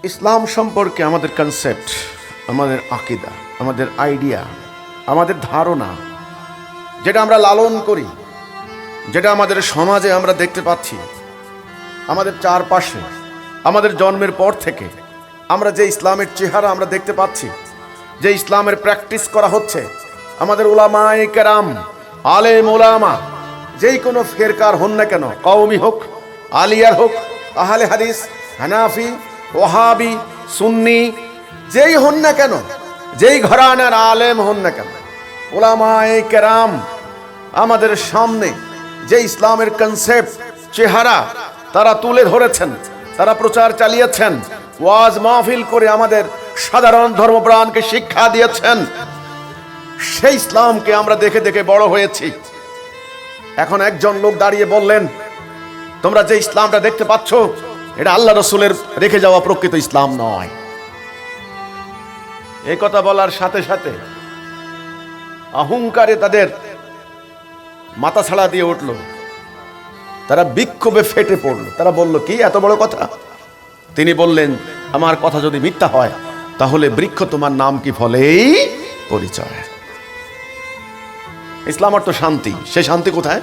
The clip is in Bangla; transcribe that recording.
ইসলাম সম্পর্কে আমাদের কনসেপ্ট, আমাদের আকীদা, আমাদের আইডিয়া, আমাদের ধারণা, যেটা আমরা লালন করি, যেটা আমাদের সমাজে আমরা দেখতে পাচ্ছি, আমাদের চারপাশে, আমাদের জন্মের পর থেকে আমরা যে ইসলামের চেহারা আমরা দেখতে পাচ্ছি, যে ইসলামের প্র্যাকটিস করা হচ্ছে, আমাদের উলামায়ে কেরাম, আলেম ওলামা, যেই কোনো ফেরকার হন না কেন, কওমি হোক, আলিয়ার হোক, আহলে হাদিস, হানাফি, ওয়াহাবি, সুন্নি, যেই হন না কেন, যেই ঘরানার আলেম হন না কেন, উলামায়ে কেরাম আমাদের সামনে যে ইসলামের কনসেপ্ট, চেহারা তারা তুলে ধরেছেন, তারা প্রচার চালিয়েছেন, ওয়াজ মাহফিল করে আমাদের সাধারণ ধর্মপ্রাণকে শিক্ষা দিয়েছেন, সেই ইসলামকে আমরা দেখে দেখে বড় হয়েছি। এখন একজন লোক দাঁড়িয়ে বললেন, তোমরা যে ইসলামটা দেখতে পাচ্ছ এটা আল্লাহ রসুলের রেখে যাওয়া প্রকৃত ইসলাম নয়। এই কথা বলার সাথে সাথে অহংকারে তাদের মাথা ছাড়া দিয়ে উঠল, তারা বিক্ষোভে ফেটে পড়ল। তারা বলল, কি এত বড় কথা? তিনি বললেন, আমার কথা যদি মিথ্যা হয় তাহলে বৃক্ষ তোমার নাম কি ফলেই পরিচয়। ইসলাম অর্থ শান্তি, সে শান্তি কোথায়?